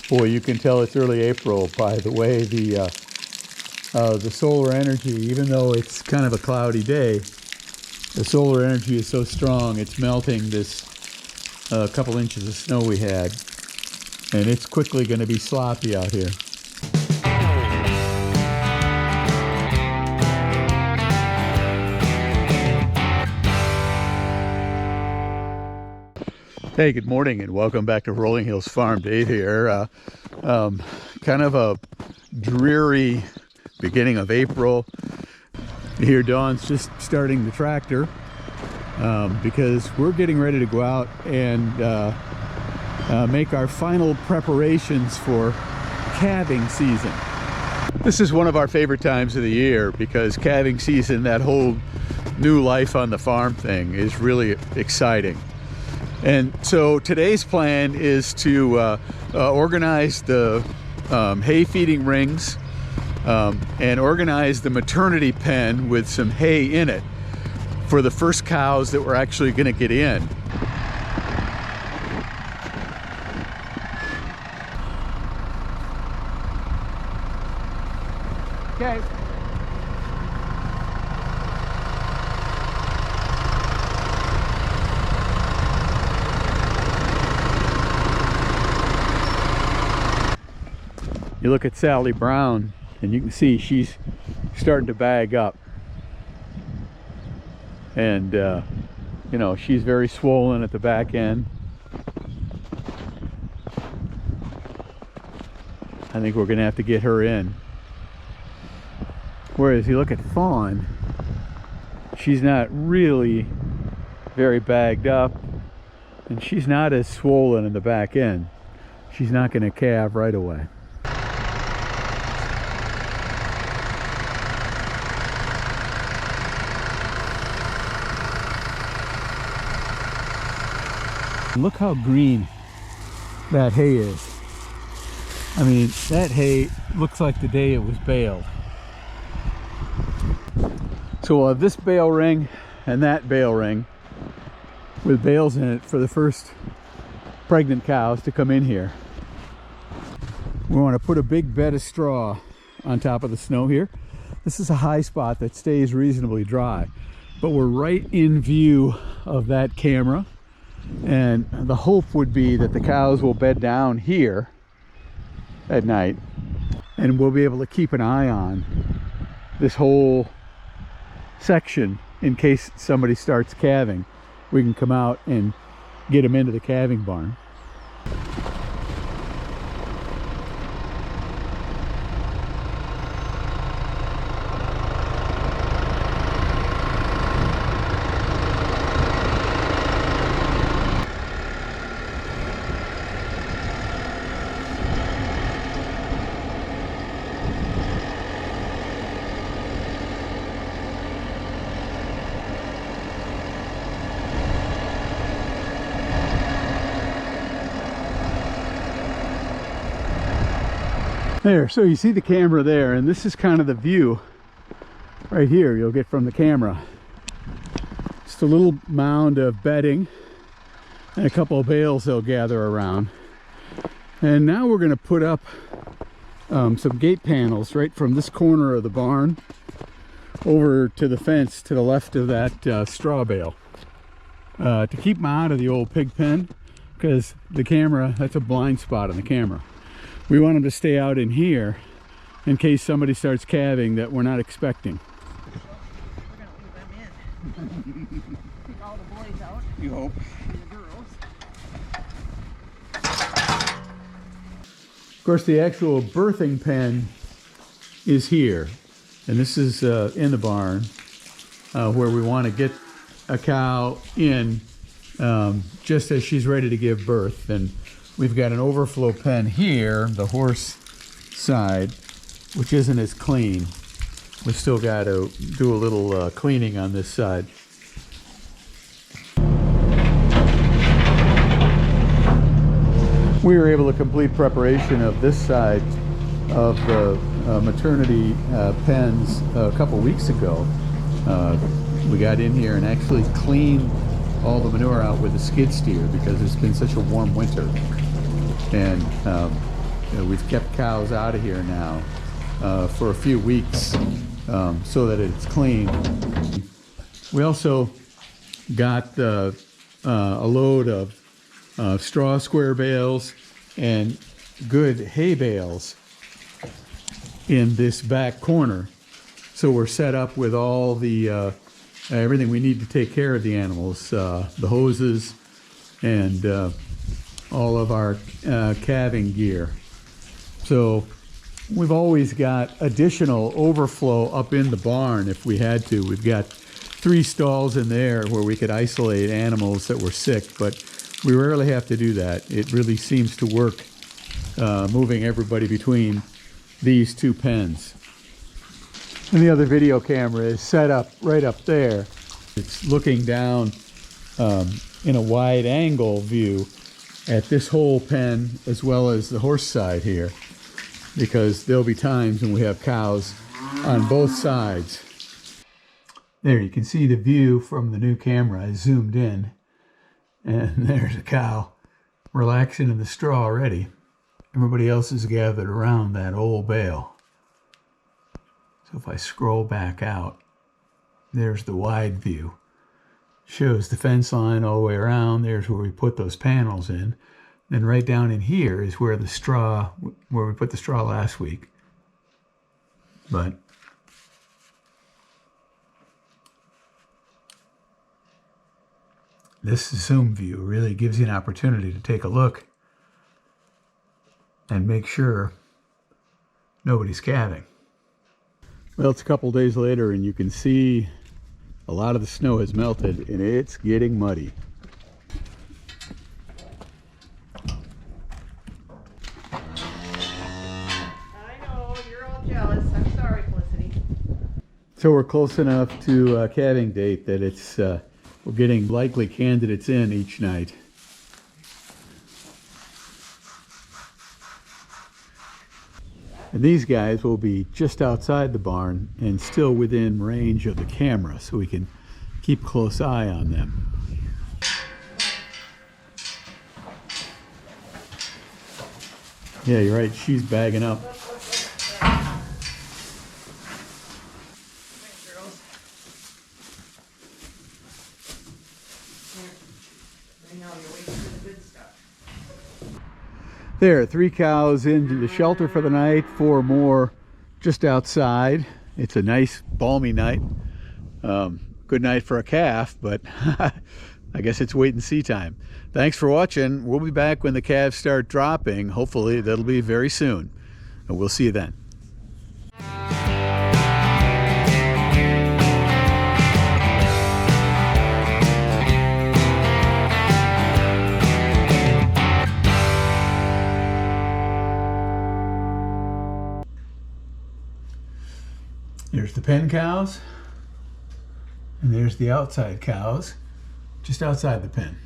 Boy, you can tell it's early April by the way the solar energy, even though it's kind of a cloudy day, the solar energy is so strong it's melting this couple inches of snow we had, and it's quickly going to be sloppy out here. Hey, good morning and welcome back to Rolling Hills Farm. Dave here. Kind of a dreary beginning of April. Here Dawn's just starting the tractor because we're getting ready to go out and make our final preparations for calving season. This is one of our favorite times of the year because calving season, that whole new life on the farm thing, is really exciting. And so today's plan is to organize the hay feeding rings and organize the maternity pen with some hay in it for the first cows that we're actually going to get in. Okay. You look at Sally Brown and you can see she's starting to bag up, and you know, she's very swollen at the back end. I think we're gonna have to get her in. Whereas you look at Fawn, she's not really very bagged up and she's not as swollen in the back end. She's not gonna calve right away. Look how green that hay is. I mean, that hay looks like the day it was baled. So we'll have this bale ring and that bale ring with bales in it for the first pregnant cows to come in here. We want to put a big bed of straw on top of the snow here. This is a high spot that stays reasonably dry, but we're right in view of that camera. And the hope would be that the cows will bed down here at night and we'll be able to keep an eye on this whole section in case somebody starts calving. We can come out and get them into the calving barn. There, so you see the camera there, and this is kind of the view right here you'll get from the camera. Just a little mound of bedding and a couple of bales they'll gather around. And now we're going to put up some gate panels right from this corner of the barn over to the fence to the left of that straw bale to keep them out of the old pig pen, because the camera, that's a blind spot on the camera. We want them to stay out in here in case somebody starts calving that we're not expecting. We're going to leave them in. Keep all the boys out. You hope. And the girls. Of course, the actual birthing pen is here. And this is in the barn where we want to get a cow in just as she's ready to give birth. And we've got an overflow pen here, the horse side, which isn't as clean. We still got to do a little cleaning on this side. We were able to complete preparation of this side of the maternity pens a couple weeks ago. We got in here and actually cleaned all the manure out with a skid steer because it's been such a warm winter. And We've kept cows out of here now for a few weeks so that it's clean. We also got a load of straw square bales and good hay bales in this back corner. So we're set up with all the everything we need to take care of the animals, the hoses and all of our calving gear. So we've always got additional overflow up in the barn if we had to. We've got 3 stalls in there where we could isolate animals that were sick, but we rarely have to do that. It really seems to work moving everybody between these 2 pens. And the other video camera is set up right up there. It's looking down in a wide angle view at this whole pen as well as the horse side here, because there'll be times when we have cows on both sides. There, you can see the view from the new camera. I zoomed in, and there's a cow relaxing in the straw already. Everybody else is gathered around that old bale. So if I scroll back out, there's the wide view. Shows the fence line all the way around. There's where we put those panels in. Then right down in here is where the straw, where we put the straw last week. But this zoom view really gives you an opportunity to take a look and make sure nobody's calving. Well, it's a couple days later and you can see a lot of the snow has melted and it's getting muddy. I know, you're all jealous. I'm sorry, Felicity. So we're close enough to calving date that it's we're getting likely candidates in each night. And these guys will be just outside the barn and still within range of the camera, so we can keep a close eye on them. Yeah, you're right, she's bagging up. Thanks, girls. Here. I know, you're waiting for the good stuff. There, 3 cows into the shelter for the night, 4 more just outside. It's a nice balmy night. Good night for a calf, but I guess it's wait and see time. Thanks for watching. We'll be back when the calves start dropping. Hopefully that'll be very soon. And we'll see you then. There's the pen cows, and there's the outside cows, just outside the pen.